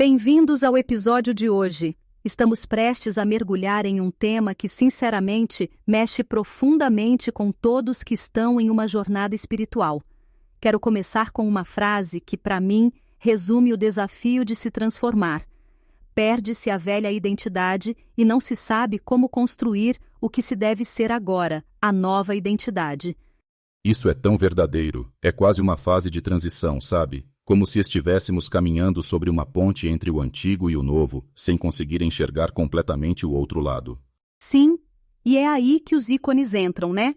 Bem-vindos ao episódio de hoje. Estamos prestes a mergulhar em um tema que, sinceramente, mexe profundamente com todos que estão em uma jornada espiritual. Quero começar com uma frase que, para mim, resume o desafio de se transformar. Perde-se a velha identidade e não se sabe como construir o que se deve ser agora, a nova identidade. Isso é tão verdadeiro. É quase uma fase de transição, sabe? Como se estivéssemos caminhando sobre uma ponte entre o antigo e o novo, sem conseguir enxergar completamente o outro lado. Sim, e é aí que os ícones entram, né?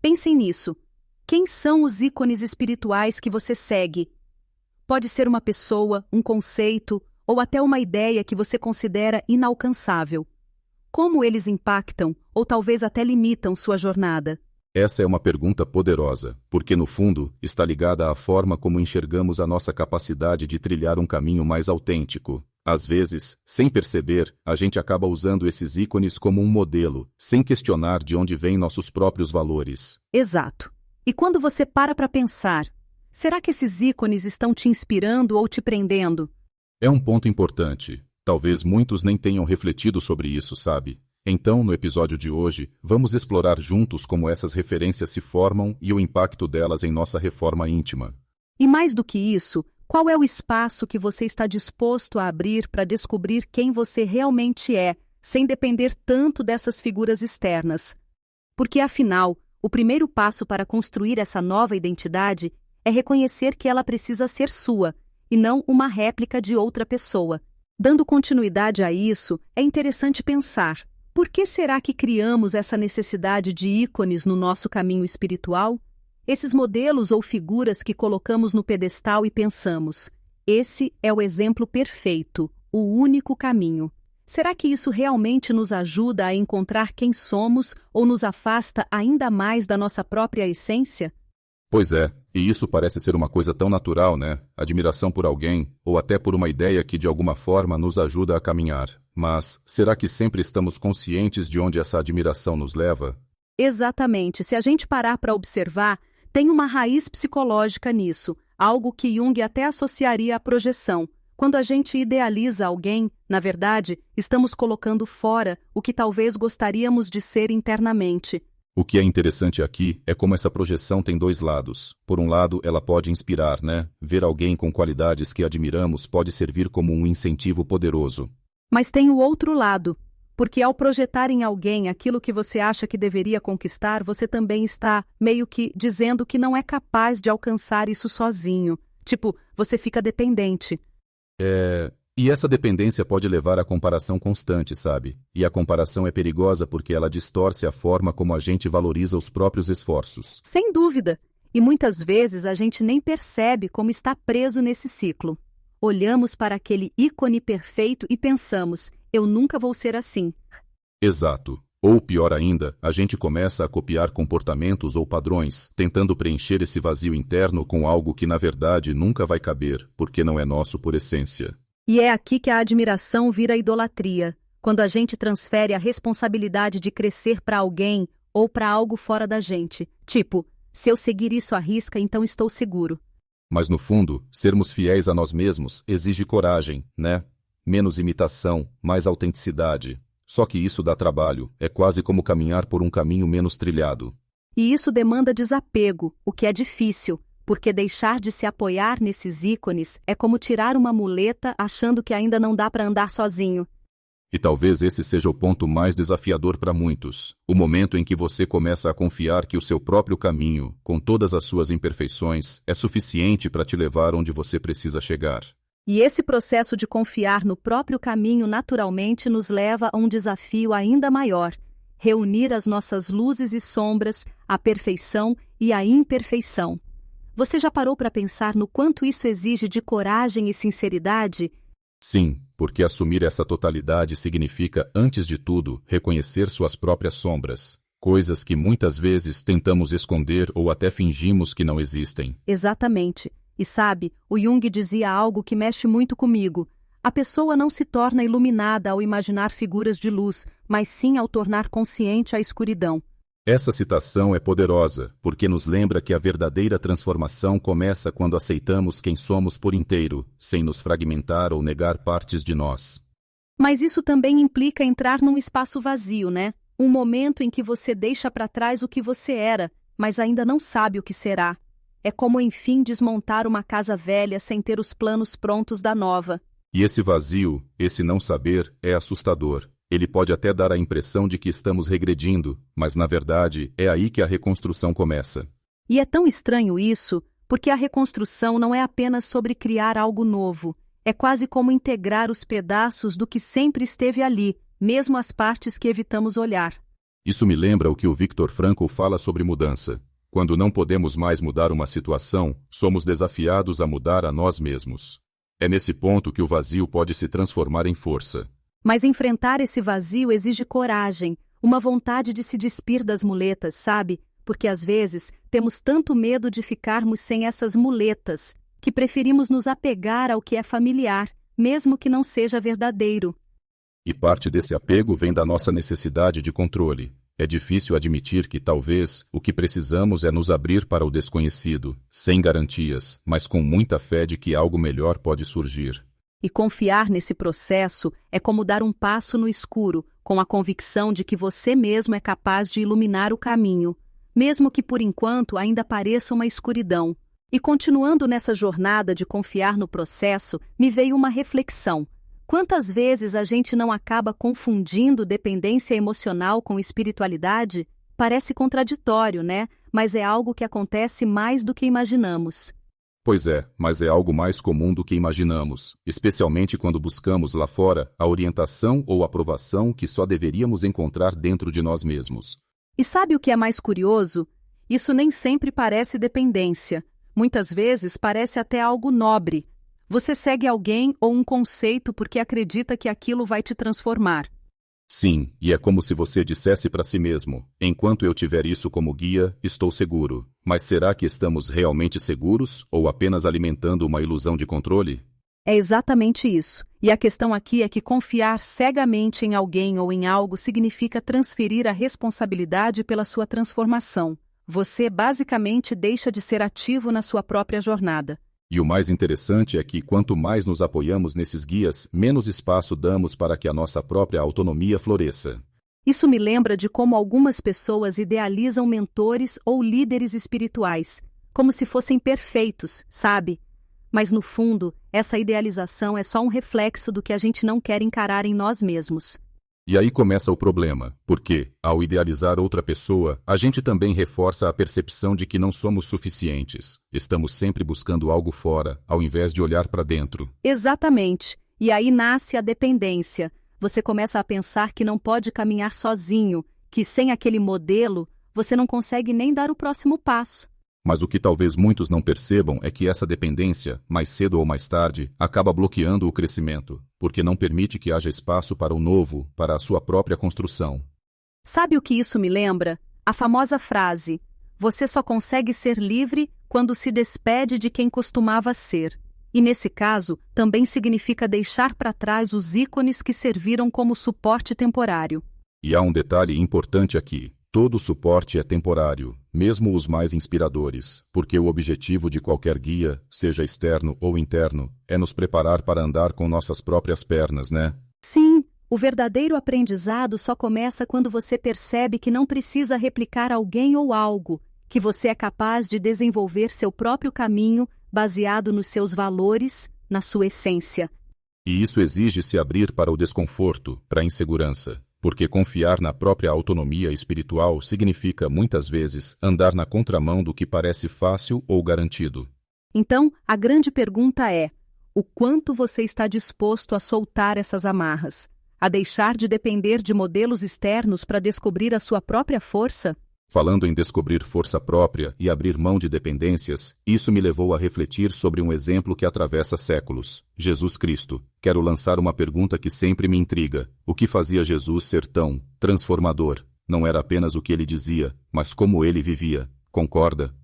Pensem nisso. Quem são os ícones espirituais que você segue? Pode ser uma pessoa, um conceito ou até uma ideia que você considera inalcançável. Como eles impactam ou talvez até limitam sua jornada? Essa é uma pergunta poderosa, porque no fundo está ligada à forma como enxergamos a nossa capacidade de trilhar um caminho mais autêntico. Às vezes, sem perceber, a gente acaba usando esses ícones como um modelo, sem questionar de onde vêm nossos próprios valores. Exato. E quando você para pensar, será que esses ícones estão te inspirando ou te prendendo? É um ponto importante. Talvez muitos nem tenham refletido sobre isso, sabe? Então, no episódio de hoje, vamos explorar juntos como essas referências se formam e o impacto delas em nossa reforma íntima. E mais do que isso, qual é o espaço que você está disposto a abrir para descobrir quem você realmente é, sem depender tanto dessas figuras externas? Porque, afinal, o primeiro passo para construir essa nova identidade é reconhecer que ela precisa ser sua, e não uma réplica de outra pessoa. Dando continuidade a isso, é interessante pensar: por que será que criamos essa necessidade de ícones no nosso caminho espiritual? Esses modelos ou figuras que colocamos no pedestal e pensamos: esse é o exemplo perfeito, o único caminho. Será que isso realmente nos ajuda a encontrar quem somos ou nos afasta ainda mais da nossa própria essência? Pois é, e isso parece ser uma coisa tão natural, né? Admiração por alguém, ou até por uma ideia que de alguma forma nos ajuda a caminhar. Mas, será que sempre estamos conscientes de onde essa admiração nos leva? Exatamente. Se a gente parar para observar, tem uma raiz psicológica nisso, algo que Jung até associaria à projeção. Quando a gente idealiza alguém, na verdade, estamos colocando fora o que talvez gostaríamos de ser internamente. O que é interessante aqui é como essa projeção tem dois lados. Por um lado, ela pode inspirar, né? Ver alguém com qualidades que admiramos pode servir como um incentivo poderoso. Mas tem o outro lado, porque ao projetar em alguém aquilo que você acha que deveria conquistar, você também está meio que dizendo que não é capaz de alcançar isso sozinho. Tipo, você fica dependente. E essa dependência pode levar à comparação constante, sabe? E a comparação é perigosa porque ela distorce a forma como a gente valoriza os próprios esforços. Sem dúvida. E muitas vezes a gente nem percebe como está preso nesse ciclo. Olhamos para aquele ícone perfeito e pensamos: eu nunca vou ser assim. Exato. Ou pior ainda, a gente começa a copiar comportamentos ou padrões, tentando preencher esse vazio interno com algo que na verdade nunca vai caber, porque não é nosso por essência. E é aqui que a admiração vira idolatria, quando a gente transfere a responsabilidade de crescer para alguém ou para algo fora da gente. Tipo, se eu seguir isso à risca, então estou seguro. Mas no fundo, sermos fiéis a nós mesmos exige coragem, né? Menos imitação, mais autenticidade. Só que isso dá trabalho, é quase como caminhar por um caminho menos trilhado. E isso demanda desapego, o que é difícil, porque deixar de se apoiar nesses ícones é como tirar uma muleta achando que ainda não dá para andar sozinho. E talvez esse seja o ponto mais desafiador para muitos, o momento em que você começa a confiar que o seu próprio caminho, com todas as suas imperfeições, é suficiente para te levar onde você precisa chegar. E esse processo de confiar no próprio caminho naturalmente nos leva a um desafio ainda maior: reunir as nossas luzes e sombras, a perfeição e a imperfeição. Você já parou para pensar no quanto isso exige de coragem e sinceridade? Sim, porque assumir essa totalidade significa, antes de tudo, reconhecer suas próprias sombras, coisas que muitas vezes tentamos esconder ou até fingimos que não existem. Exatamente. E sabe, o Jung dizia algo que mexe muito comigo: a pessoa não se torna iluminada ao imaginar figuras de luz, mas sim ao tornar consciente a escuridão. Essa citação é poderosa, porque nos lembra que a verdadeira transformação começa quando aceitamos quem somos por inteiro, sem nos fragmentar ou negar partes de nós. Mas isso também implica entrar num espaço vazio, né? Um momento em que você deixa para trás o que você era, mas ainda não sabe o que será. É como, enfim, desmontar uma casa velha sem ter os planos prontos da nova. E esse vazio, esse não saber, é assustador. Ele pode até dar a impressão de que estamos regredindo, mas na verdade é aí que a reconstrução começa. E é tão estranho isso, porque a reconstrução não é apenas sobre criar algo novo. É quase como integrar os pedaços do que sempre esteve ali, mesmo as partes que evitamos olhar. Isso me lembra o que o Viktor Frankl fala sobre mudança. Quando não podemos mais mudar uma situação, somos desafiados a mudar a nós mesmos. É nesse ponto que o vazio pode se transformar em força. Mas enfrentar esse vazio exige coragem, uma vontade de se despir das muletas, sabe? Porque às vezes temos tanto medo de ficarmos sem essas muletas, que preferimos nos apegar ao que é familiar, mesmo que não seja verdadeiro. E parte desse apego vem da nossa necessidade de controle. É difícil admitir que talvez o que precisamos é nos abrir para o desconhecido, sem garantias, mas com muita fé de que algo melhor pode surgir. E confiar nesse processo é como dar um passo no escuro, com a convicção de que você mesmo é capaz de iluminar o caminho, mesmo que por enquanto ainda pareça uma escuridão. E continuando nessa jornada de confiar no processo, me veio uma reflexão. Quantas vezes a gente não acaba confundindo dependência emocional com espiritualidade? Parece contraditório, né? Mas é algo que acontece mais do que imaginamos. Pois é, mas é algo mais comum do que imaginamos, especialmente quando buscamos lá fora a orientação ou aprovação que só deveríamos encontrar dentro de nós mesmos. E sabe o que é mais curioso? Isso nem sempre parece dependência. Muitas vezes parece até algo nobre. Você segue alguém ou um conceito porque acredita que aquilo vai te transformar. Sim, e é como se você dissesse para si mesmo: enquanto eu tiver isso como guia, estou seguro. Mas será que estamos realmente seguros ou apenas alimentando uma ilusão de controle? É exatamente isso. E a questão aqui é que confiar cegamente em alguém ou em algo significa transferir a responsabilidade pela sua transformação. Você basicamente deixa de ser ativo na sua própria jornada. E o mais interessante é que quanto mais nos apoiamos nesses guias, menos espaço damos para que a nossa própria autonomia floresça. Isso me lembra de como algumas pessoas idealizam mentores ou líderes espirituais, como se fossem perfeitos, sabe? Mas no fundo, essa idealização é só um reflexo do que a gente não quer encarar em nós mesmos. E aí começa o problema, porque, ao idealizar outra pessoa, a gente também reforça a percepção de que não somos suficientes. Estamos sempre buscando algo fora, ao invés de olhar para dentro. Exatamente. E aí nasce a dependência. Você começa a pensar que não pode caminhar sozinho, que sem aquele modelo, você não consegue nem dar o próximo passo. Mas o que talvez muitos não percebam é que essa dependência, mais cedo ou mais tarde, acaba bloqueando o crescimento, porque não permite que haja espaço para o novo, para a sua própria construção. Sabe o que isso me lembra? A famosa frase: você só consegue ser livre quando se despede de quem costumava ser. E nesse caso, também significa deixar para trás os ícones que serviram como suporte temporário. E há um detalhe importante aqui. Todo suporte é temporário, mesmo os mais inspiradores, porque o objetivo de qualquer guia, seja externo ou interno, é nos preparar para andar com nossas próprias pernas, né? Sim, o verdadeiro aprendizado só começa quando você percebe que não precisa replicar alguém ou algo, que você é capaz de desenvolver seu próprio caminho baseado nos seus valores, na sua essência. E isso exige se abrir para o desconforto, para a insegurança. Porque confiar na própria autonomia espiritual significa, muitas vezes, andar na contramão do que parece fácil ou garantido. Então, a grande pergunta é: o quanto você está disposto a soltar essas amarras? A deixar de depender de modelos externos para descobrir a sua própria força? Falando em descobrir força própria e abrir mão de dependências, isso me levou a refletir sobre um exemplo que atravessa séculos: Jesus Cristo. Quero lançar uma pergunta que sempre me intriga. O que fazia Jesus ser tão transformador? Não era apenas o que ele dizia, mas como ele vivia. Concorda?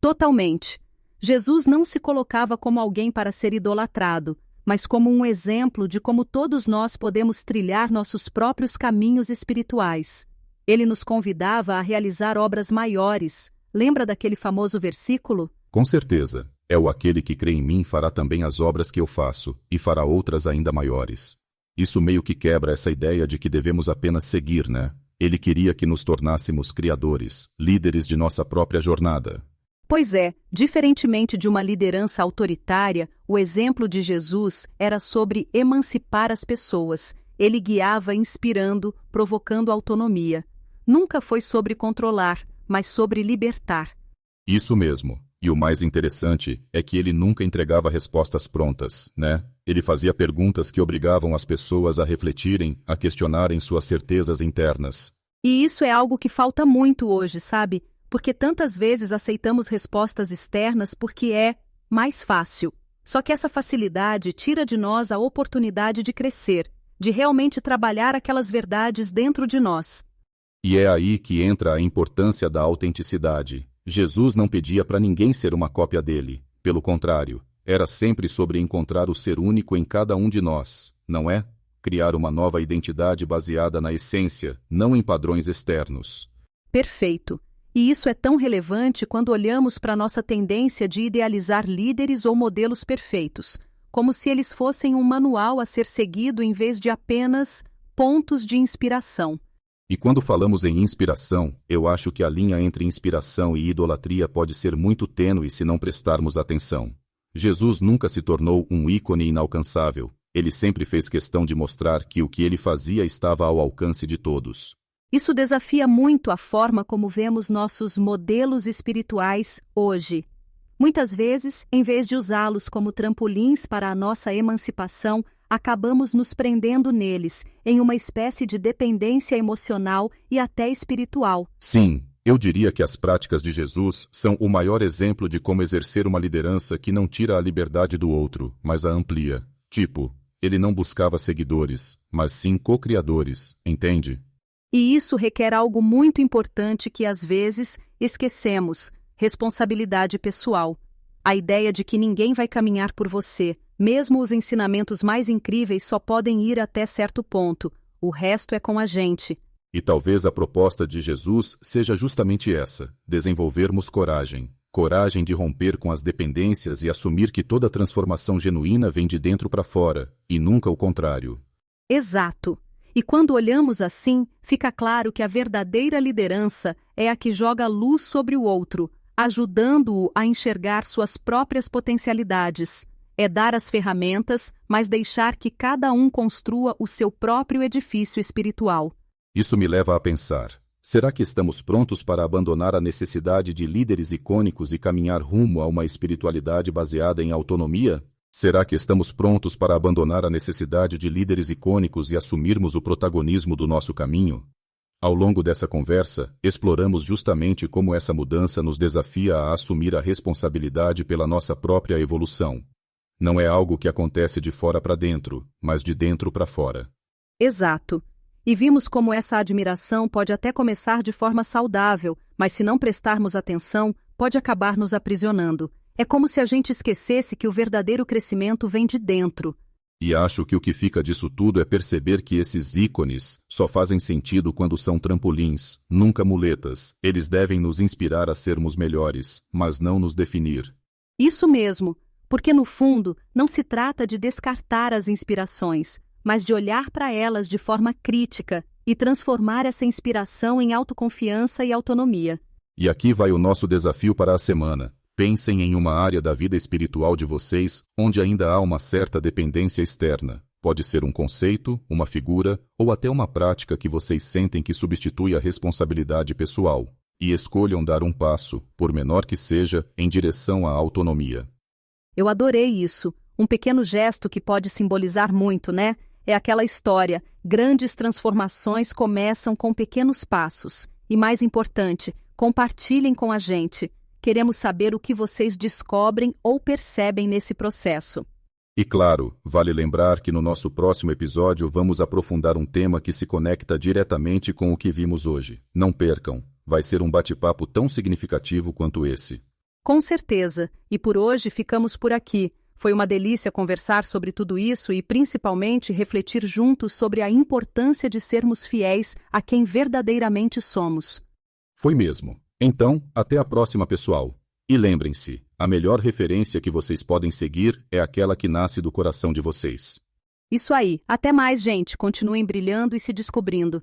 Totalmente. Jesus não se colocava como alguém para ser idolatrado, mas como um exemplo de como todos nós podemos trilhar nossos próprios caminhos espirituais. Ele nos convidava a realizar obras maiores. Lembra daquele famoso versículo? Com certeza. É o aquele que crê em mim fará também as obras que eu faço, e fará outras ainda maiores. Isso meio que quebra essa ideia de que devemos apenas seguir, né? Ele queria que nos tornássemos criadores, líderes de nossa própria jornada. Pois é, diferentemente de uma liderança autoritária, o exemplo de Jesus era sobre emancipar as pessoas. Ele guiava inspirando, provocando autonomia. Nunca foi sobre controlar, mas sobre libertar. Isso mesmo. E o mais interessante é que ele nunca entregava respostas prontas, né? Ele fazia perguntas que obrigavam as pessoas a refletirem, a questionarem suas certezas internas. E isso é algo que falta muito hoje, sabe? Porque tantas vezes aceitamos respostas externas porque é mais fácil. Só que essa facilidade tira de nós a oportunidade de crescer, de realmente trabalhar aquelas verdades dentro de nós. E é aí que entra a importância da autenticidade. Jesus não pedia para ninguém ser uma cópia dele. Pelo contrário, era sempre sobre encontrar o ser único em cada um de nós, não é? Criar uma nova identidade baseada na essência, não em padrões externos. Perfeito. E isso é tão relevante quando olhamos para nossa tendência de idealizar líderes ou modelos perfeitos, como se eles fossem um manual a ser seguido em vez de apenas pontos de inspiração. E quando falamos em inspiração, eu acho que a linha entre inspiração e idolatria pode ser muito tênue se não prestarmos atenção. Jesus nunca se tornou um ícone inalcançável. Ele sempre fez questão de mostrar que o que ele fazia estava ao alcance de todos. Isso desafia muito a forma como vemos nossos modelos espirituais hoje. Muitas vezes, em vez de usá-los como trampolins para a nossa emancipação, acabamos nos prendendo neles, em uma espécie de dependência emocional e até espiritual. Sim, eu diria que as práticas de Jesus são o maior exemplo de como exercer uma liderança que não tira a liberdade do outro, mas a amplia. Tipo, ele não buscava seguidores, mas sim co-criadores, entende? E isso requer algo muito importante que às vezes esquecemos: responsabilidade pessoal. A ideia de que ninguém vai caminhar por você. Mesmo os ensinamentos mais incríveis só podem ir até certo ponto. O resto é com a gente. E talvez a proposta de Jesus seja justamente essa: desenvolvermos coragem. Coragem de romper com as dependências e assumir que toda transformação genuína vem de dentro para fora, e nunca o contrário. Exato. E quando olhamos assim, fica claro que a verdadeira liderança é a que joga luz sobre o outro, ajudando-o a enxergar suas próprias potencialidades. É dar as ferramentas, mas deixar que cada um construa o seu próprio edifício espiritual. Isso me leva a pensar: será que estamos prontos para abandonar a necessidade de líderes icônicos e caminhar rumo a uma espiritualidade baseada em autonomia? Será que estamos prontos para abandonar a necessidade de líderes icônicos e assumirmos o protagonismo do nosso caminho? Ao longo dessa conversa, exploramos justamente como essa mudança nos desafia a assumir a responsabilidade pela nossa própria evolução. Não é algo que acontece de fora para dentro, mas de dentro para fora. Exato. E vimos como essa admiração pode até começar de forma saudável, mas se não prestarmos atenção, pode acabar nos aprisionando. É como se a gente esquecesse que o verdadeiro crescimento vem de dentro. E acho que o que fica disso tudo é perceber que esses ícones só fazem sentido quando são trampolins, nunca muletas. Eles devem nos inspirar a sermos melhores, mas não nos definir. Isso mesmo, porque no fundo não se trata de descartar as inspirações, mas de olhar para elas de forma crítica e transformar essa inspiração em autoconfiança e autonomia. E aqui vai o nosso desafio para a semana. Pensem em uma área da vida espiritual de vocês onde ainda há uma certa dependência externa. Pode ser um conceito, uma figura ou até uma prática que vocês sentem que substitui a responsabilidade pessoal. E escolham dar um passo, por menor que seja, em direção à autonomia. Eu adorei isso. Um pequeno gesto que pode simbolizar muito, né? É aquela história: grandes transformações começam com pequenos passos. E mais importante, compartilhem com a gente. Queremos saber o que vocês descobrem ou percebem nesse processo. E claro, vale lembrar que no nosso próximo episódio vamos aprofundar um tema que se conecta diretamente com o que vimos hoje. Não percam, vai ser um bate-papo tão significativo quanto esse. Com certeza, e por hoje ficamos por aqui. Foi uma delícia conversar sobre tudo isso e, principalmente, refletir juntos sobre a importância de sermos fiéis a quem verdadeiramente somos. Foi mesmo. Então, até a próxima, pessoal. E lembrem-se, a melhor referência que vocês podem seguir é aquela que nasce do coração de vocês. Isso aí. Até mais, gente. Continuem brilhando e se descobrindo.